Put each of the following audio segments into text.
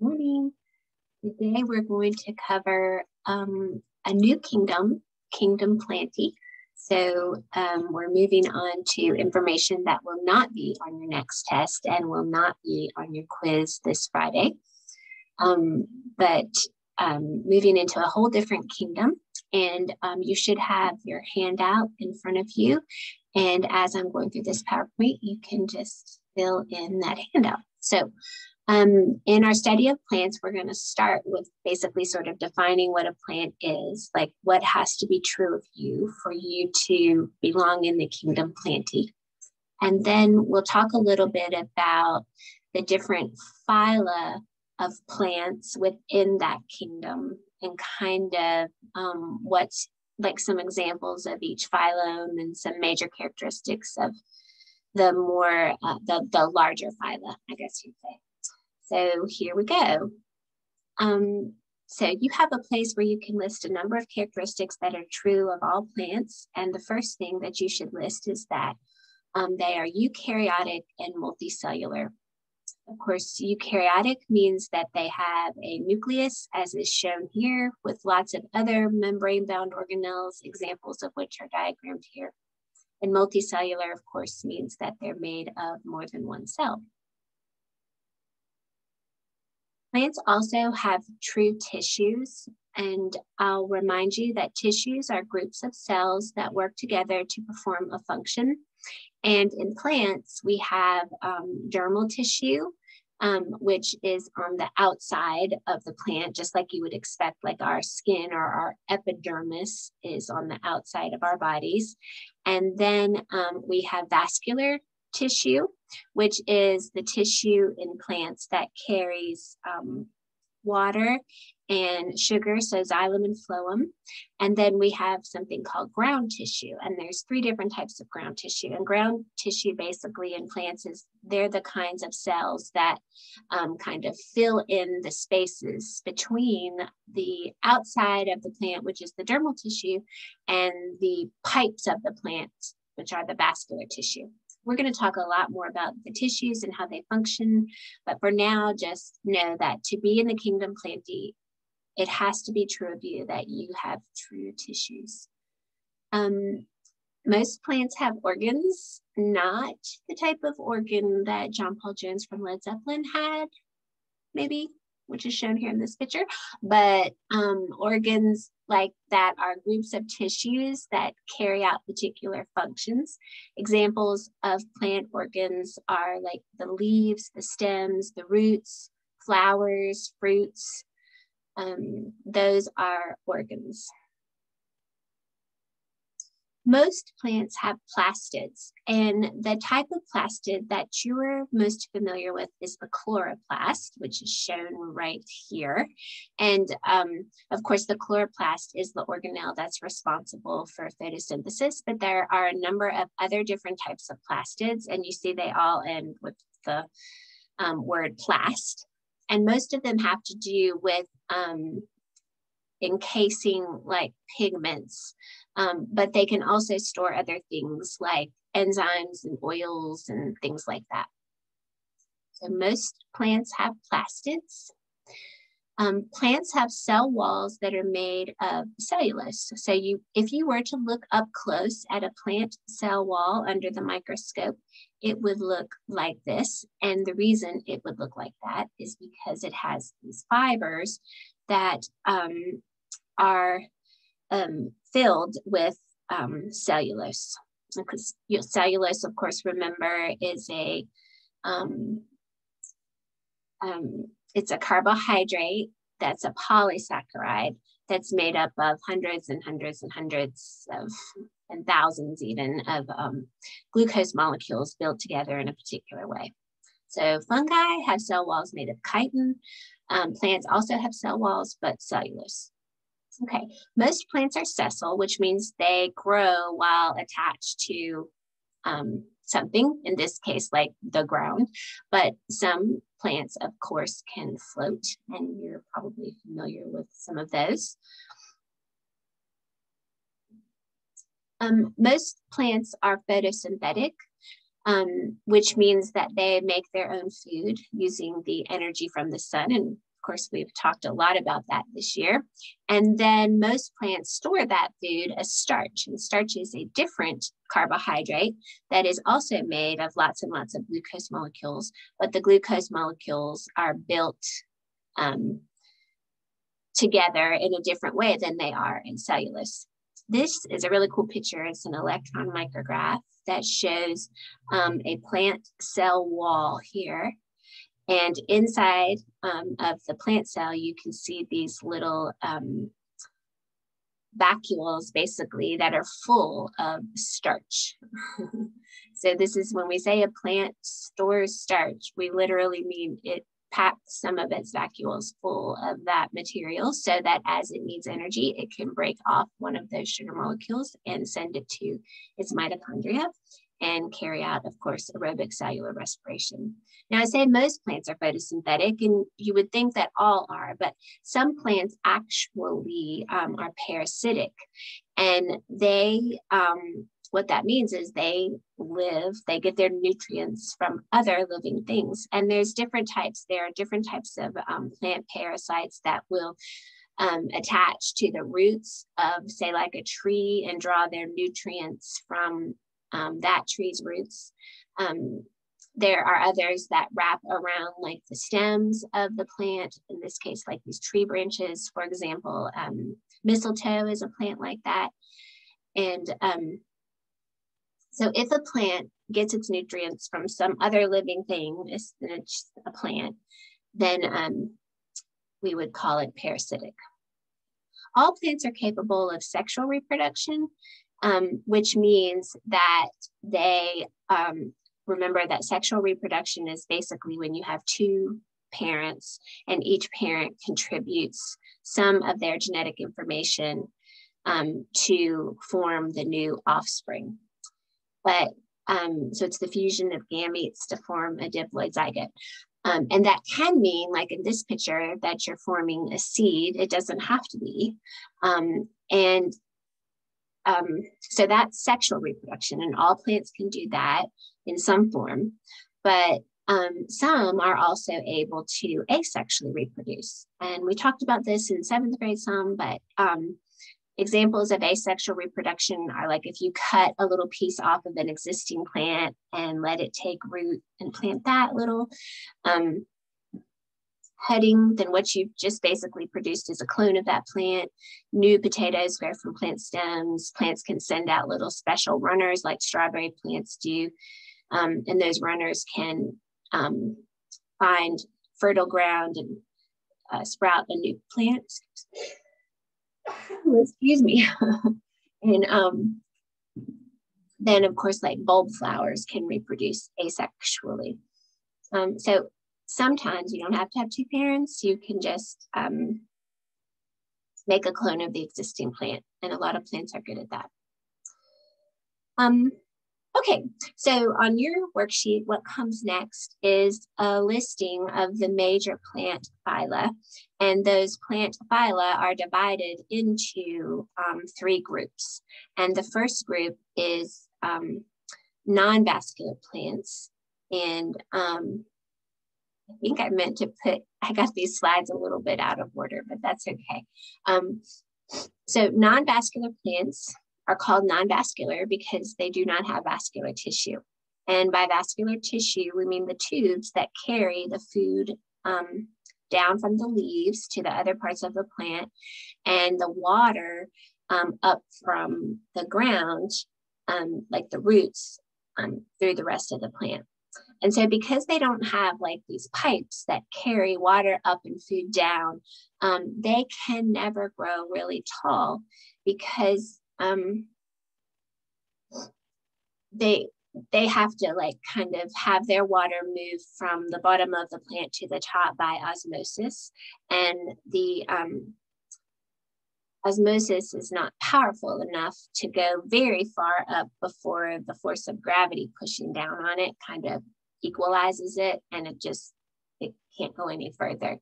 Morning. Today we're going to cover a new kingdom Plantae. So we're moving on to information that will not be on your next test and will not be on your quiz this Friday. But moving into a whole different kingdom. And you should have your handout in front of you. And as I'm going through this PowerPoint, you can just fill in that handout. So in our study of plants, we're going to start with basically sort of defining what a plant is, like what has to be true of you for you to belong in the kingdom Plantae. And then we'll talk a little bit about the different phyla of plants within that kingdom and kind of what's like some examples of each phylum and some major characteristics of the more, the larger phyla, I guess you'd say. So here we go. So you have a place where you can list a number of characteristics that are true of all plants. And the first thing that you should list is that they are eukaryotic and multicellular. Of course, eukaryotic means that they have a nucleus, as is shown here, with lots of other membrane-bound organelles, examples of which are diagrammed here. And multicellular, of course, means that they're made of more than one cell. Plants also have true tissues, and I'll remind you that tissues are groups of cells that work together to perform a function. And in plants, we have dermal tissue, which is on the outside of the plant, just like you would expect, like our skin or our epidermis is on the outside of our bodies. And then we have vascular tissue, which is the tissue in plants that carries water and sugar, so xylem and phloem. And then we have something called ground tissue, and there's 3 different types of ground tissue. And ground tissue basically in plants is they're the kinds of cells that kind of fill in the spaces between the outside of the plant, which is the dermal tissue, and the pipes of the plant, which are the vascular tissue. We're going to talk a lot more about the tissues and how they function, but for now, just know that to be in the kingdom Plantae, it has to be true of you that you have true tissues. Most plants have organs, not the type of organ that John Paul Jones from Led Zeppelin had, maybe, which is shown here in this picture, but organs like that are groups of tissues that carry out particular functions. Examples of plant organs are like the leaves, the stems, the roots, flowers, fruits. Those are organs. Most plants have plastids, and the type of plastid that you're most familiar with is the chloroplast, which is shown right here. And of course, the chloroplast is the organelle that's responsible for photosynthesis, but there are a number of other different types of plastids, and you see they all end with the word plast. And most of them have to do with encasing like pigments, but they can also store other things like enzymes and oils and things like that. So most plants have plastids. Plants have cell walls that are made of cellulose. So if you were to look up close at a plant cell wall under the microscope, it would look like this. And the reason it would look like that is because it has these fibers that are filled with cellulose. Because cellulose, of course, remember, is it's a carbohydrate that's a polysaccharide that's made up of hundreds and hundreds and hundreds of, and thousands even, of glucose molecules built together in a particular way. So fungi have cell walls made of chitin. Plants also have cell walls, but cellulose. Okay, most plants are sessile, which means they grow while attached to something, in this case, like the ground, but some plants, of course, can float, and you're probably familiar with some of those. Most plants are photosynthetic, which means that they make their own food using the energy from the sun. And course, we've talked a lot about that this year. And then most plants store that food as starch. And starch is a different carbohydrate that is also made of lots and lots of glucose molecules, but the glucose molecules are built together in a different way than they are in cellulose. This is a really cool picture. It's an electron micrograph that shows a plant cell wall here. And inside of the plant cell, you can see these little vacuoles, basically, that are full of starch. So this is when we say a plant stores starch, we literally mean it packs some of its vacuoles full of that material so that as it needs energy, it can break off one of those sugar molecules and send it to its mitochondria and carry out, of course, aerobic cellular respiration. Now, I say most plants are photosynthetic, and you would think that all are, but some plants actually are parasitic. And they, what that means is they get their nutrients from other living things. And there's different types. There are different types of plant parasites that will attach to the roots of, say, like a tree and draw their nutrients from that tree's roots. There are others that wrap around like the stems of the plant, in this case, like these tree branches, for example. Mistletoe is a plant like that. And so if a plant gets its nutrients from some other living thing, it's a plant, then we would call it parasitic. All plants are capable of sexual reproduction, which means that they, remember that sexual reproduction is basically when you have two parents and each parent contributes some of their genetic information to form the new offspring. But so it's the fusion of gametes to form a diploid zygote. And that can mean, like in this picture, that you're forming a seed. It doesn't have to be. So that's sexual reproduction, and all plants can do that in some form. But some are also able to asexually reproduce. And we talked about this in 7th grade some, but examples of asexual reproduction are like if you cut a little piece off of an existing plant and let it take root and plant that little heading, then what you've just basically produced is a clone of that plant. New potatoes grow from plant stems. Plants can send out little special runners like strawberry plants do. And those runners can find fertile ground and sprout a new plant. Excuse me. And then, of course, like bulb flowers can reproduce asexually. So sometimes you don't have to have two parents. You can just make a clone of the existing plant. And a lot of plants are good at that. Okay, so on your worksheet, what comes next is a listing of the major plant phyla. And those plant phyla are divided into 3 groups. And the first group is non-vascular plants. And I think I meant to I got these slides a little bit out of order, but that's okay. So non-vascular plants are called non-vascular because they do not have vascular tissue. And by vascular tissue, we mean the tubes that carry the food down from the leaves to the other parts of the plant, and the water up from the ground, like the roots, through the rest of the plant. And so because they don't have like these pipes that carry water up and food down, they can never grow really tall because they have to like kind of have their water move from the bottom of the plant to the top by osmosis. And the osmosis is not powerful enough to go very far up before the force of gravity pushing down on it kind of equalizes it, and it can't go any further.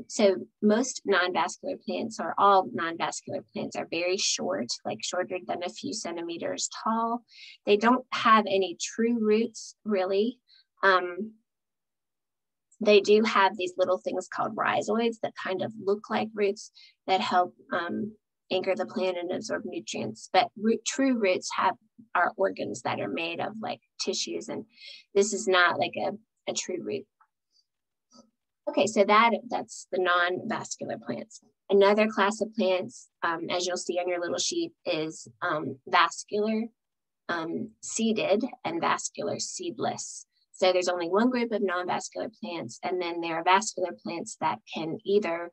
So most non-vascular plants, or all non-vascular plants, are very short, like shorter than a few centimeters tall. They don't have any true roots, really. They do have these little things called rhizoids that kind of look like roots that help anchor the plant and absorb nutrients. But true roots are organs that are made of like tissues, and this is not like a true root. Okay, so that's the non-vascular plants. Another class of plants, as you'll see on your little sheet, is vascular seeded and vascular seedless. So there's only one group of non-vascular plants, and then there are vascular plants that can either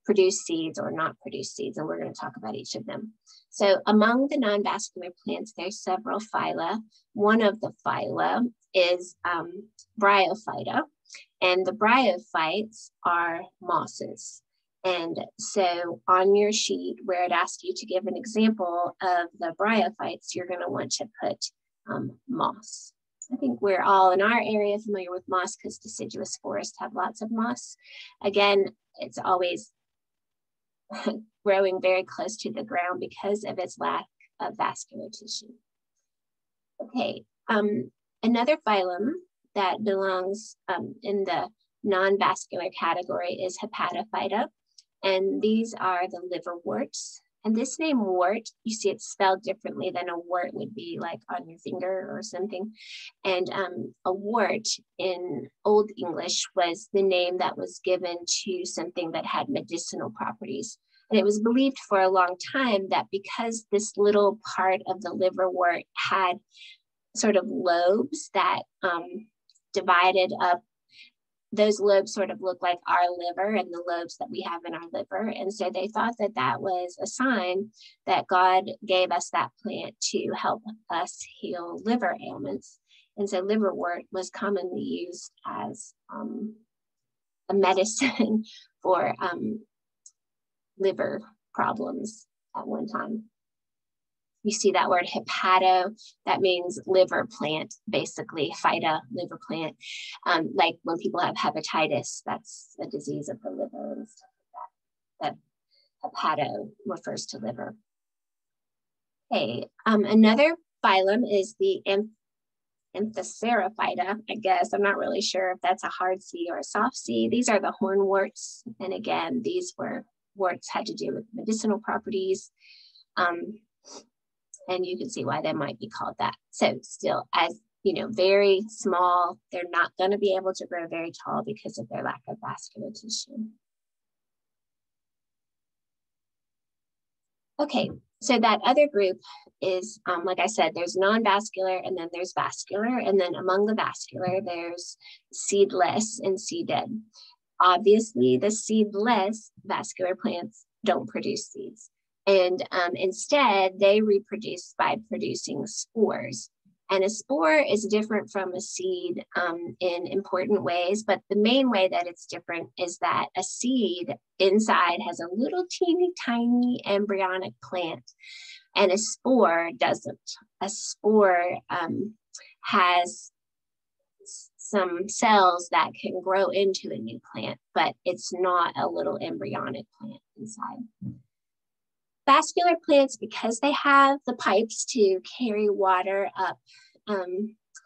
produce seeds or not produce seeds, and we're going to talk about each of them. So among the non-vascular plants, there's several phyla. One of the phyla is bryophyta, and the bryophytes are mosses. And so on your sheet where it asks you to give an example of the bryophytes, you're going to want to put moss. I think we're all in our area familiar with moss because deciduous forests have lots of moss. Again, it's always growing very close to the ground because of its lack of vascular tissue. Okay, another phylum that belongs in the non-vascular category is hepatophyta, and these are the liverworts. And this name wort, you see it's spelled differently than a wart would be like on your finger or something. And a wart in Old English was the name that was given to something that had medicinal properties. And it was believed for a long time that because this little part of the liverwort had sort of lobes that divided up, those lobes sort of look like our liver and the lobes that we have in our liver. And so they thought that that was a sign that God gave us that plant to help us heal liver ailments. And so liverwort was commonly used as a medicine for liver problems at one time. You see that word hepato, that means liver plant, basically, phyta, liver plant. Like when people have hepatitis, that's a disease of the liver and stuff like that. That hepato refers to liver. Okay, another phylum is the Anthocerophyta, I guess. I'm not really sure if that's a hard C or a soft C. These are the hornworts. And again, these worts had to do with medicinal properties. And you can see why they might be called that. So still, as you know, very small, they're not going to be able to grow very tall because of their lack of vascular tissue. Okay, so that other group is, like I said, there's non-vascular and then there's vascular. And then among the vascular, there's seedless and seeded. Obviously, the seedless vascular plants don't produce seeds. And instead, they reproduce by producing spores. And a spore is different from a seed in important ways, but the main way that it's different is that a seed inside has a little teeny tiny embryonic plant, and a spore doesn't. A spore has some cells that can grow into a new plant, but it's not a little embryonic plant inside. Vascular plants, because they have the pipes to carry water up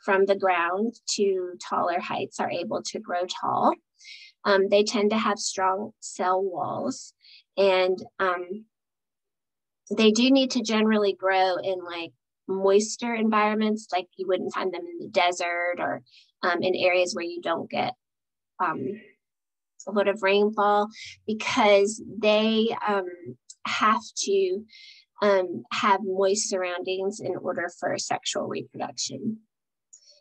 from the ground to taller heights, are able to grow tall. They tend to have strong cell walls, and they do need to generally grow in like moister environments, like you wouldn't find them in the desert or in areas where you don't get a lot of rainfall, because they have to have moist surroundings in order for sexual reproduction.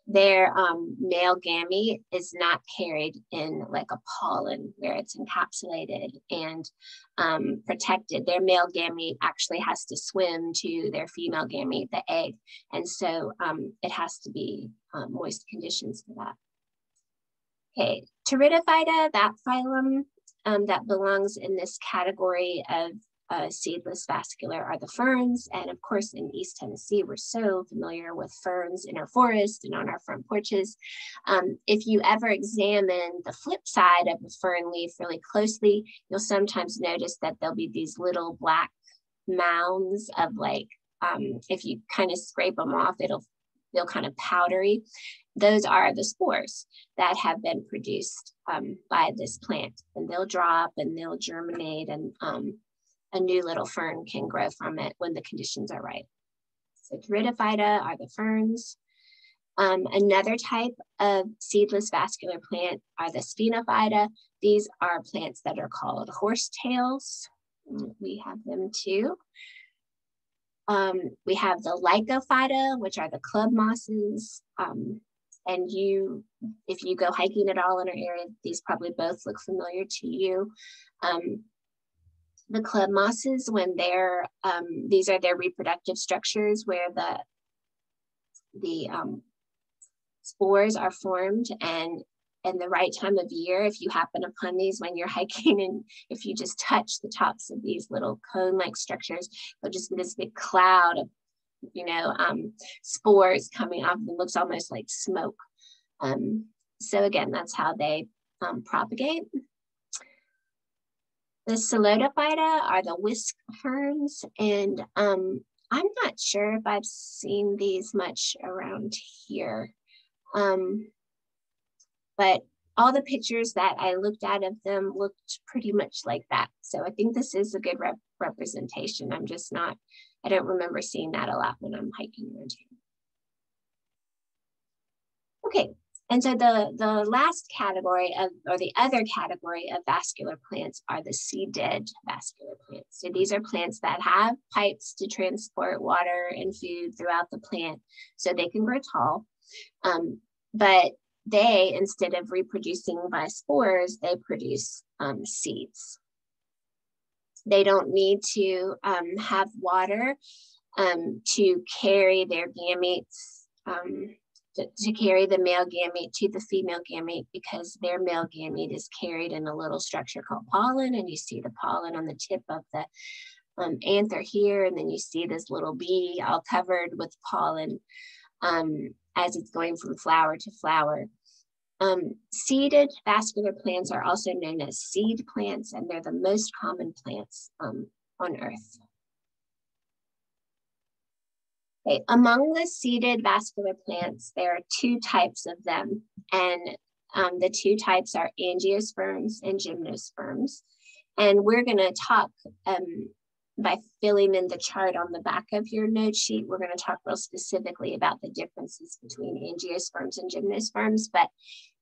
Their male gamete is not carried in like a pollen where it's encapsulated and protected. Their male gamete actually has to swim to their female gamete, the egg. And so it has to be moist conditions for that. Okay, Pteridophyta, that phylum that belongs in this category of seedless vascular, are the ferns. And of course, in East Tennessee, we're so familiar with ferns in our forest and on our front porches. If you ever examine the flip side of a fern leaf really closely, you'll sometimes notice that there'll be these little black mounds of like, if you kind of scrape them off, they'll feel kind of powdery. those are the spores that have been produced by this plant, and they'll drop and they'll germinate, and a new little fern can grow from it when the conditions are right. So pteridophyta are the ferns. Another type of seedless vascular plant are the sphenophyta. These are plants that are called horsetails. We have them too. We have the lycophyta, which are the club mosses. And if you go hiking at all in our area, these probably both look familiar to you. The club mosses, when they're, these are their reproductive structures where the spores are formed, and in the right time of year, if you happen upon these when you're hiking, and if you just touch the tops of these little cone-like structures, they'll just be this big cloud of, spores coming off. It looks almost like smoke. So again, that's how they propagate. The pseudophyta are the whisk ferns, and I'm not sure if I've seen these much around here. But all the pictures that I looked at of them looked pretty much like that. So I think this is a good representation. I don't remember seeing that a lot when I'm hiking around here. Okay, and so the last category or the other category of vascular plants are the seeded vascular plants. So these are plants that have pipes to transport water and food throughout the plant so they can grow tall. But they, instead of reproducing by spores, they produce seeds. They don't need to have water to carry their gametes, to carry the male gamete to the female gamete, because their male gamete is carried in a little structure called pollen, and you see the pollen on the tip of the anther here, and then you see this little bee all covered with pollen as it's going from flower to flower. Seeded vascular plants are also known as seed plants, and they're the most common plants on Earth. Okay, among the seeded vascular plants, there are two types of them, and the two types are angiosperms and gymnosperms. And we're going to talk by filling in the chart on the back of your note sheet. We're going to talk real specifically about the differences between angiosperms and gymnosperms, but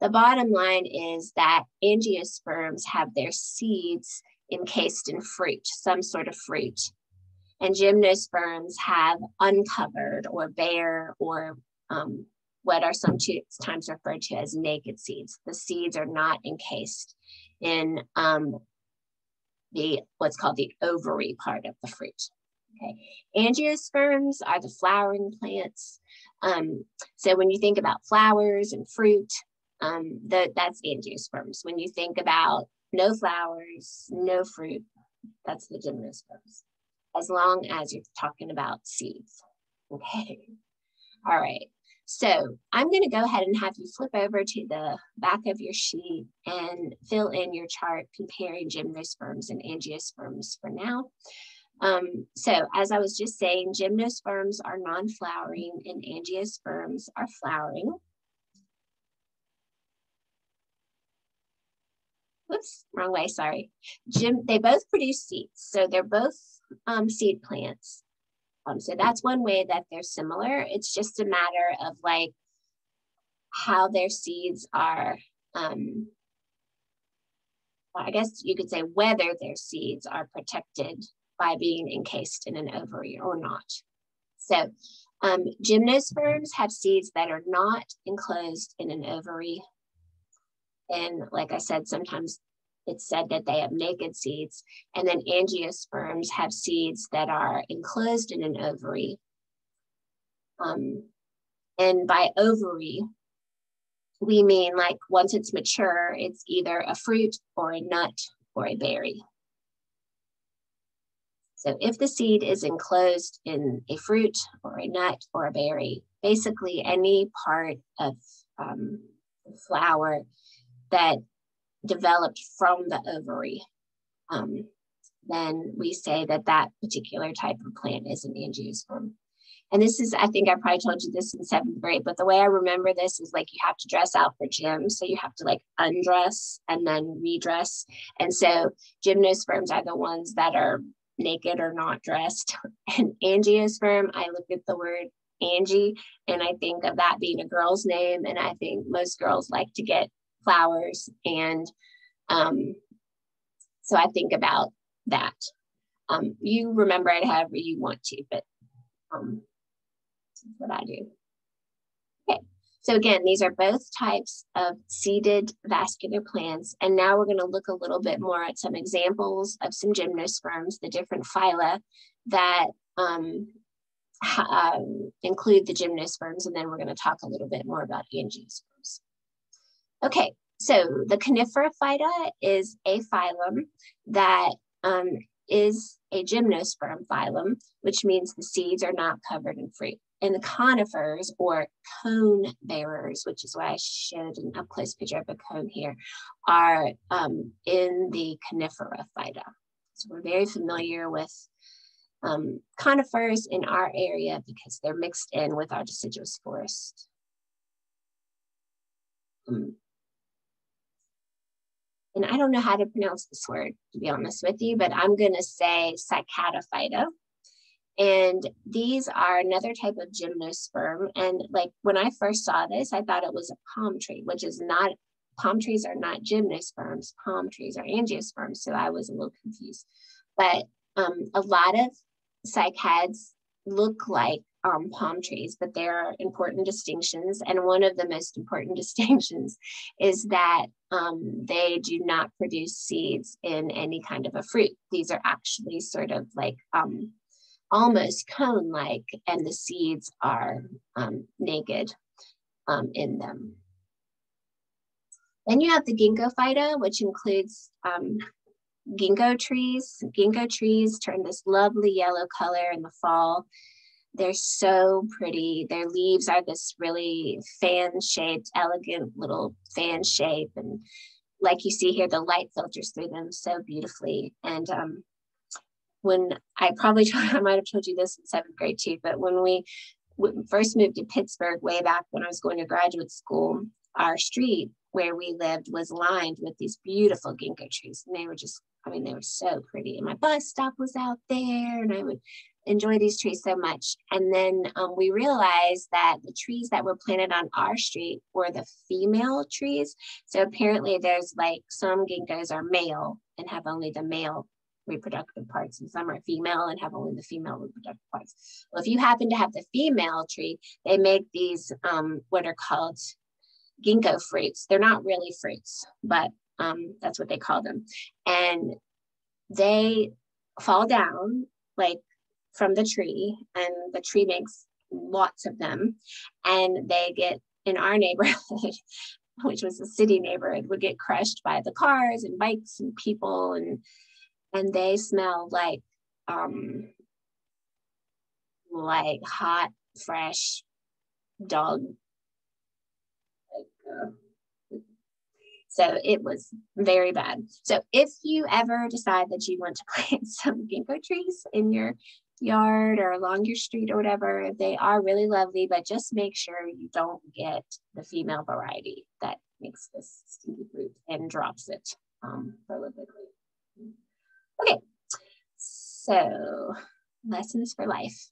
the bottom line is that angiosperms have their seeds encased in fruit, some sort of fruit, and gymnosperms have uncovered or bare or what are sometimes referred to as naked seeds. The seeds are not encased in what's called the ovary part of the fruit. Okay, angiosperms are the flowering plants. So when you think about flowers and fruit, that's angiosperms. When you think about no flowers, no fruit, that's the gymnosperms, as long as you're talking about seeds. Okay, all right. So I'm going to go ahead and have you flip over to the back of your sheet and fill in your chart comparing gymnosperms and angiosperms for now. So as I was just saying, gymnosperms are non-flowering and angiosperms are flowering. Whoops, wrong way, sorry. They both produce seeds, so they're both seed plants. So that's one way that they're similar. It's just a matter of like how their seeds are, I guess you could say whether their seeds are protected by being encased in an ovary or not. So gymnosperms have seeds that are not enclosed in an ovary. And like I said, sometimes it's said that they have naked seeds. And then angiosperms have seeds that are enclosed in an ovary. And by ovary, we mean like once it's mature, it's either a fruit or a nut or a berry. So if the seed is enclosed in a fruit or a nut or a berry, basically any part of the flower that developed from the ovary, then we say that that particular type of plant is an angiosperm. And this is, I think I probably told you this in 7th grade, but the way I remember this is like you have to dress out for gym. So you have to like undress and then redress. And so gymnosperms are the ones that are naked or not dressed. And angiosperm, I look at the word Angie and I think of that being a girl's name. And I think most girls like to get flowers. And so I think about that. You remember it however you want to, but that's what I do. Okay, so again, these are both types of seeded vascular plants. And now we're going to look a little bit more at some examples of some gymnosperms, the different phyla that include the gymnosperms. And then we're going to talk a little bit more about angiosperms. Okay, so the conifers is a phylum that is a gymnosperm phylum, which means the seeds are not covered in fruit. And the conifers, or cone bearers, which is why I showed an up close picture of a cone here, are in the conifers. So we're very familiar with conifers in our area because they're mixed in with our deciduous forest. And I don't know how to pronounce this word, to be honest with you, but I'm going to say hepatophyta. And these are another type of gymnosperm. And like when I first saw this, I thought it was a palm tree, which is not, palm trees are not gymnosperms, palm trees are angiosperms. So I was a little confused. But a lot of cycads look like palm trees, but there are important distinctions. And one of the most important distinctions is that they do not produce seeds in any kind of a fruit. These are actually sort of like almost cone-like, and the seeds are naked in them. Then you have the ginkgophyta, which includes ginkgo trees. Ginkgo trees turn this lovely yellow color in the fall. They're so pretty. Their leaves are this really fan-shaped, elegant little fan shape. And like you see here, the light filters through them so beautifully. And when I probably I might have told you this in 7th grade too, but when we first moved to Pittsburgh way back when I was going to graduate school, our street where we lived was lined with these beautiful ginkgo trees. And they were just, I mean, they were so pretty. And my bus stop was out there and I would enjoy these trees so much. And then we realized that the trees that were planted on our street were the female trees. So apparently there's like some ginkgos are male and have only the male reproductive parts, and some are female and have only the female reproductive parts. Well, if you happen to have the female tree, they make these what are called ginkgo fruits. They're not really fruits, but that's what they call them. And they fall down like from the tree, and the tree makes lots of them. And they get, in our neighborhood, which was a city neighborhood, would get crushed by the cars and bikes and people, and they smell like hot, fresh dog. So it was very bad. So if you ever decide that you want to plant some ginkgo trees in your yard or along your street or whatever, they are really lovely, but just make sure you don't get the female variety that makes this stinky fruit and drops it prolifically. Okay, so lessons for life.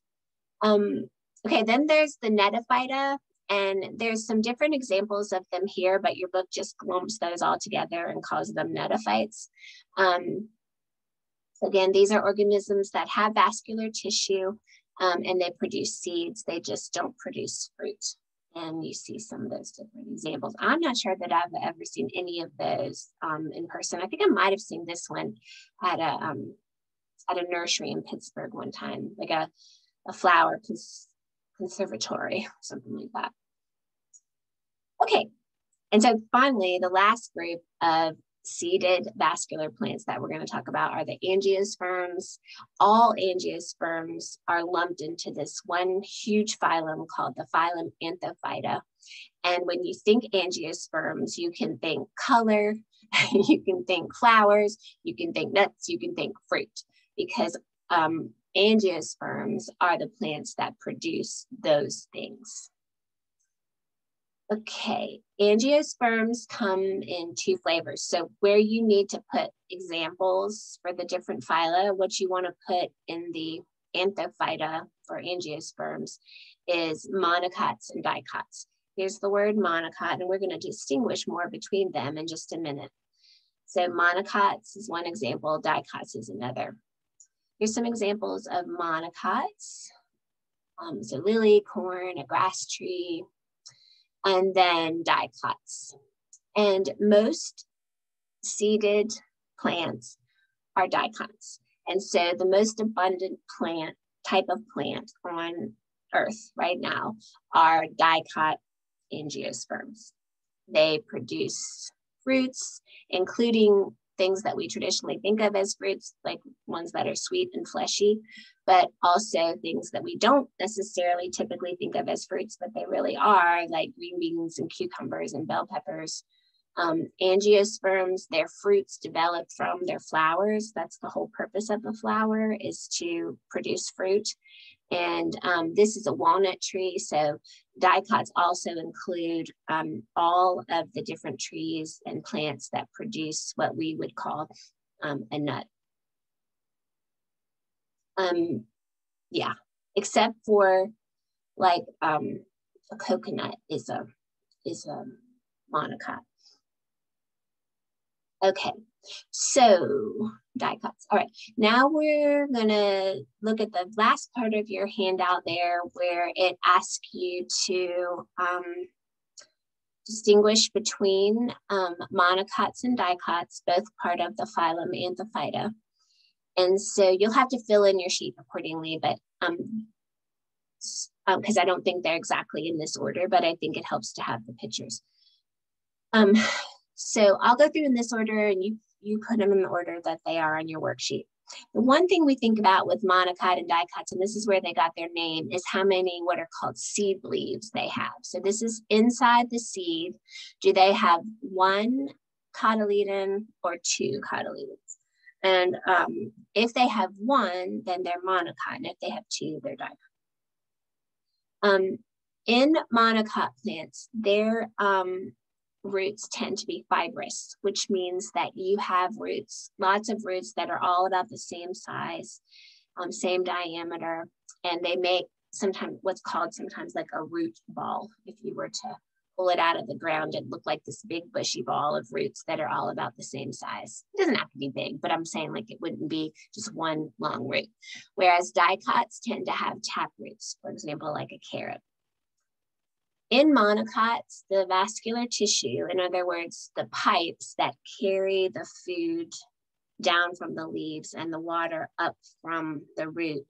Okay, then there's the netiphita, and there's some different examples of them here, but your book just lumps those all together and calls them netiphytes. Again, these are organisms that have vascular tissue and they produce seeds. They just don't produce fruit. And you see some of those different examples. I'm not sure that I've ever seen any of those in person. I think I might have seen this one at a nursery in Pittsburgh one time, like a flower conservatory, something like that. Okay, and so finally, the last group of seeded vascular plants that we're going to talk about are the angiosperms. All angiosperms are lumped into this one huge phylum called the phylum Anthophyta. And when you think angiosperms, you can think color, you can think flowers, you can think nuts, you can think fruit, because Angiosperms are the plants that produce those things. Okay, angiosperms come in two flavors. So where you need to put examples for the different phyla, what you want to put in the anthophyta for angiosperms is monocots and dicots. Here's the word monocot, and we're going to distinguish more between them in just a minute. So monocots is one example, dicots is another. Here's some examples of monocots. So lily, corn, a grass tree, and then dicots. And most seeded plants are dicots. And so the most abundant type of plant on Earth right now are dicot angiosperms. They produce fruits, including things that we traditionally think of as fruits, like ones that are sweet and fleshy, but also things that we don't necessarily typically think of as fruits, but they really are, like green beans and cucumbers and bell peppers. Angiosperms, their fruits develop from their flowers. That's the whole purpose of the flower, is to produce fruit. And this is a walnut tree. So dicots also include all of the different trees and plants that produce what we would call a nut. Yeah, except for like a coconut is a monocot. Okay, so dicots. All right, now we're gonna look at the last part of your handout there where it asks you to distinguish between monocots and dicots, both part of the phylum Anthophyta. And so you'll have to fill in your sheet accordingly, but because I don't think they're exactly in this order, but I think it helps to have the pictures. So I'll go through in this order, and you put them in the order that they are on your worksheet. The one thing we think about with monocot and dicots, and this is where they got their name, is how many what are called seed leaves they have. So this is inside the seed. Do they have one cotyledon or two cotyledons? And if they have one, then they're monocot. And if they have two, they're dicot. In monocot plants, their roots tend to be fibrous, which means that you have roots, lots of roots that are all about the same size, same diameter, and they make sometimes what's called sometimes like a root ball. If you were to pull it out of the ground, it'd look like this big bushy ball of roots that are all about the same size. It doesn't have to be big, but I'm saying like it wouldn't be just one long root. Whereas dicots tend to have tap roots, for example, like a carrot. In monocots, the vascular tissue, in other words, the pipes that carry the food down from the leaves and the water up from the root,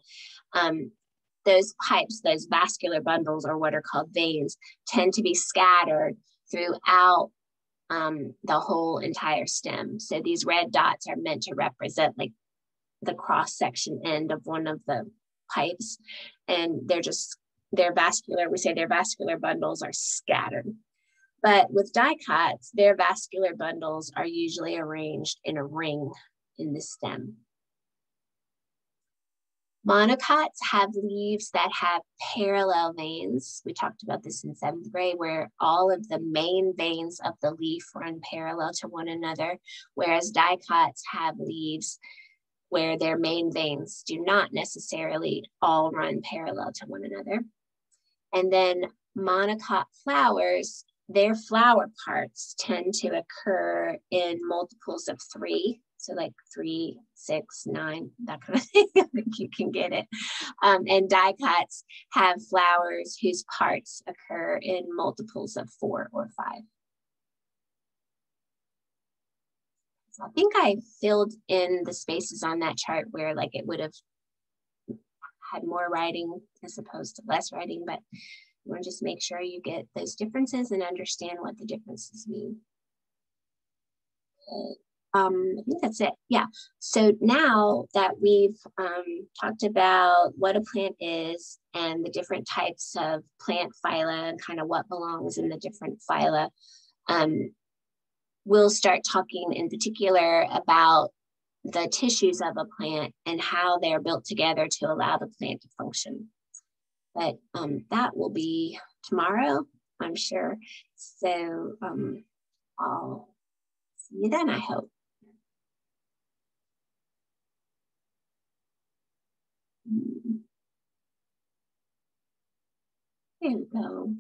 those pipes, those vascular bundles, or what are called veins, tend to be scattered throughout the whole entire stem. So these red dots are meant to represent like the cross-section end of one of the pipes, and they're vascular, we say their vascular bundles are scattered. But with dicots, their vascular bundles are usually arranged in a ring in the stem. Monocots have leaves that have parallel veins. We talked about this in 7th grade, where all of the main veins of the leaf run parallel to one another, whereas dicots have leaves where their main veins do not necessarily all run parallel to one another. And then monocot flowers, their flower parts tend to occur in multiples of 3. So like 3, 6, 9, that kind of thing. I think you can get it. And dicots have flowers whose parts occur in multiples of 4 or 5. So I think I filled in the spaces on that chart where like it would have had more writing as opposed to less writing, but you want to just make sure you get those differences and understand what the differences mean. Okay. I think that's it. Yeah. So now that we've talked about what a plant is and the different types of plant phyla and kind of what belongs in the different phyla, we'll start talking in particular about the tissues of a plant and how they're built together to allow the plant to function. But that will be tomorrow, I'm sure. So I'll see you then, I hope. There we go.